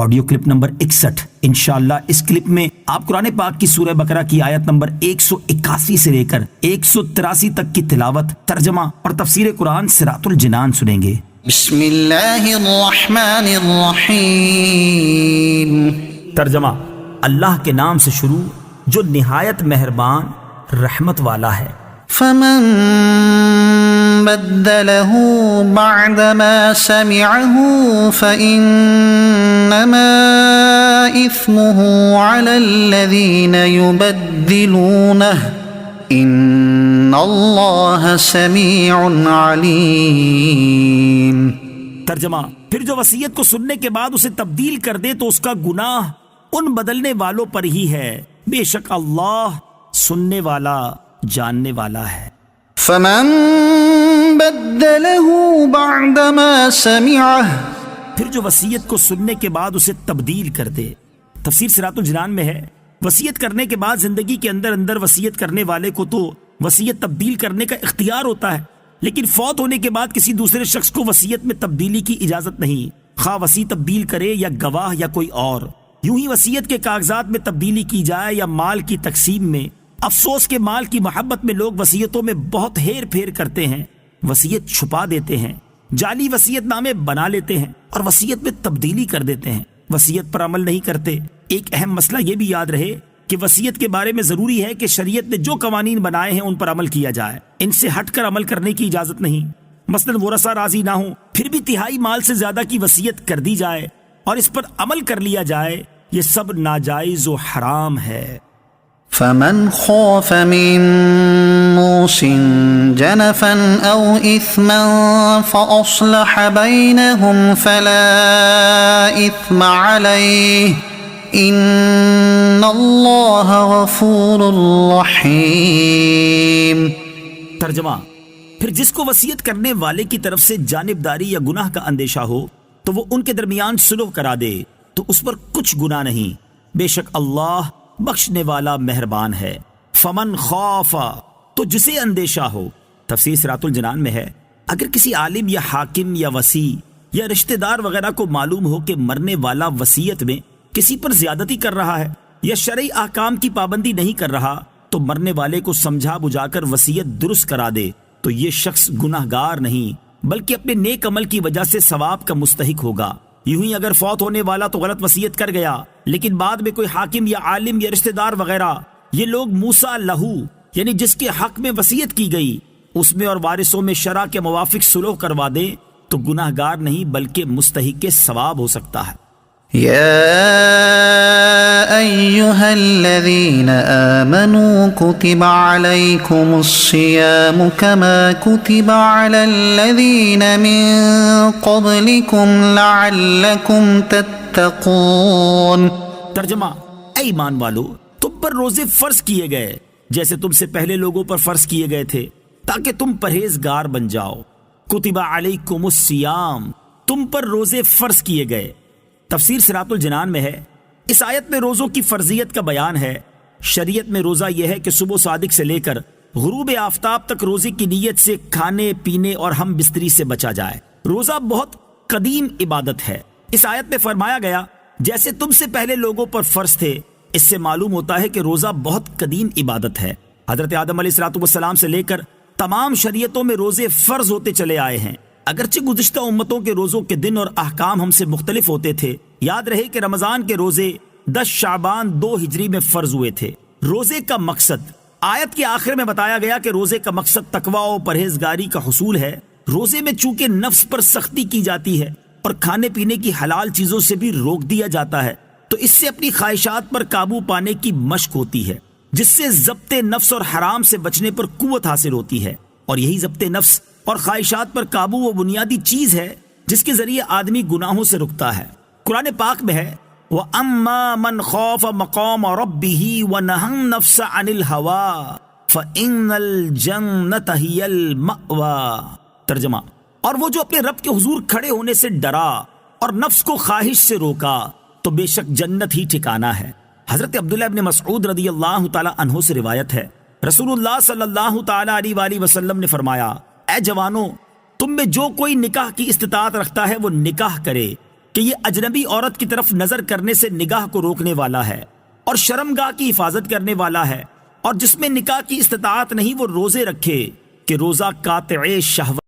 Audio clip number 61۔ انشاءاللہ اس clip میں آپ قرآن پاک کی سورہ بقرہ کی آیت نمبر 181 سے لے کر 183 تک کی تلاوت، ترجمہ اور تفسیر قرآن صراط الجنان سنیں گے۔ بسم اللہ الرحمن الرحیم۔ ترجمہ: اللہ کے نام سے شروع جو نہایت مہربان رحمت والا ہے۔ فمن بدله بعدما سمعه فإنما إثمه على الذين يبدلونه إن الله سميع عليم۔ ترجمہ: پھر جو وصیت کو سننے کے بعد اسے تبدیل کر دے تو اس کا گناہ ان بدلنے والوں پر ہی ہے، بے شک اللہ سننے والا جاننے والا ہے۔ فمن بدله بعدما سمعه، پھر جو وصیت کو سننے کے بعد اسے تبدیل کر دے۔ تفسیر صراط الجنان میں ہے، وصیت کرنے کے بعد زندگی کے اندر وصیت کرنے والے کو تو وصیت تبدیل کرنے کا اختیار ہوتا ہے، لیکن فوت ہونے کے بعد کسی دوسرے شخص کو وصیت میں تبدیلی کی اجازت نہیں، خواہ وصی تبدیل کرے یا گواہ یا کوئی اور۔ یوں ہی وصیت کے کاغذات میں تبدیلی کی جائے یا مال کی تقسیم میں۔ افسوس کے مال کی محبت میں لوگ وصیتوں میں بہت ہیر پھیر کرتے ہیں، وصیت چھپا دیتے ہیں، جعلی وصیت نامے بنا لیتے ہیں اور وصیت میں تبدیلی کر دیتے ہیں، وصیت پر عمل نہیں کرتے۔ ایک اہم مسئلہ یہ بھی یاد رہے کہ وصیت کے بارے میں ضروری ہے کہ شریعت نے جو قوانین بنائے ہیں ان پر عمل کیا جائے، ان سے ہٹ کر عمل کرنے کی اجازت نہیں۔ مثلا ورثہ راضی نہ ہوں پھر بھی تہائی مال سے زیادہ کی وصیت کر دی جائے اور اس پر عمل کر لیا جائے، یہ سب ناجائز و حرام ہے۔ فمن خاف من موص جنفا او اثما فاصلح بينهم فلا اثم عليه ان اللہ غفور رحیم۔ ترجمہ: پھر جس کو وصیت کرنے والے کی طرف سے جانبداری یا گناہ کا اندیشہ ہو تو وہ ان کے درمیان صلح کرا دے تو اس پر کچھ گناہ نہیں، بے شک اللہ بخشنے والا مہربان ہے۔ فمن خاف، تو جسے اندیشہ ہو۔ تفسیر صراط الجنان میں ہے، اگر کسی عالم یا حاکم یا وصی یا رشتہ دار وغیرہ کو معلوم ہو کہ مرنے والا وصیت میں کسی پر زیادتی کر رہا ہے یا شرعی احکام کی پابندی نہیں کر رہا تو مرنے والے کو سمجھا بجھا کر وصیت درست کرا دے تو یہ شخص گناہ گار نہیں بلکہ اپنے نیک عمل کی وجہ سے ثواب کا مستحق ہوگا۔ یوں ہی اگر فوت ہونے والا تو غلط وصیت کر گیا لیکن بعد میں کوئی حاکم یا عالم یا رشتہ دار وغیرہ یہ لوگ موسیٰ لہو یعنی جس کے حق میں وصیت کی گئی اس میں اور وارثوں میں شرع کے موافق صلح کروا دے تو گناہ گار نہیں بلکہ مستحق ثواب ہو سکتا ہے۔ يا أيها الذين آمنوا كتب عليكم الصيام كما كتب على الذين من قبلكم لعلكم تتقون۔ ترجمہ: اے ایمان والو، تم پر روزے فرض کیے گئے جیسے تم سے پہلے لوگوں پر فرض کیے گئے تھے تاکہ تم پرہیزگار بن جاؤ۔ کتب علیکم الصیام، تم پر روزے فرض کیے گئے۔ تفسیر صراط الجنان میں ہے، اس آیت میں روزوں کی فرضیت کا بیان ہے۔ شریعت میں روزہ یہ ہے کہ صبح صادق سے لے کر غروب آفتاب تک روزے کی نیت سے کھانے پینے اور ہم بستری سے بچا جائے۔ روزہ بہت قدیم عبادت ہے۔ اس آیت میں فرمایا گیا جیسے تم سے پہلے لوگوں پر فرض تھے، اس سے معلوم ہوتا ہے کہ روزہ بہت قدیم عبادت ہے۔ حضرت آدم علیہ السلام سے لے کر تمام شریعتوں میں روزے فرض ہوتے چلے آئے ہیں، اگرچہ گزشتہ امتوں کے روزوں کے دن اور احکام ہم سے مختلف ہوتے تھے۔ یاد رہے کہ رمضان کے روزے 10 شعبان 2 ہجری میں فرض ہوئے تھے۔ روزے کا مقصد آیت کے آخر میں بتایا گیا کہ روزے کا مقصد تقویٰ و پرہیزگاری کا حصول ہے۔ روزے میں چونکہ نفس پر سختی کی جاتی ہے اور کھانے پینے کی حلال چیزوں سے بھی روک دیا جاتا ہے تو اس سے اپنی خواہشات پر قابو پانے کی مشق ہوتی ہے، جس سے ضبط نفس اور حرام سے بچنے پر قوت حاصل ہوتی ہے، اور یہی ضبط نفس اور خواہشات پر قابو وہ بنیادی چیز ہے جس کے ذریعے آدمی گناہوں سے رکتا ہے۔ قرآن پاک میں ہے وَأَمَّا مَنْ خَافَ مَقَامَ رَبِّهِ وَنَهَى النَّفْسَ عَنِ الْهَوَىٰ فَإِنَّ الْجَنَّةَ هِيَ الْمَأْوَىٰ۔ ترجمہ: اور وہ جو اپنے رب کے حضور کھڑے ہونے سے ڈرا اور نفس کو خواہش سے روکا تو بے شک جنت ہی ٹھکانہ ہے۔ حضرت عبداللہ ابن مسعود رضی اللہ تعالی عنہ سے روایت ہے، رسول اللہ صلی اللہ تعالی علیہ وآلہ وسلم نے فرمایا، اے جوانوں، تم میں جو کوئی نکاح کی استطاعت رکھتا ہے وہ نکاح کرے، کہ یہ اجنبی عورت کی طرف نظر کرنے سے نگاہ کو روکنے والا ہے اور شرمگاہ کی حفاظت کرنے والا ہے، اور جس میں نکاح کی استطاعت نہیں وہ روزے رکھے کہ روزہ قاطع شہوت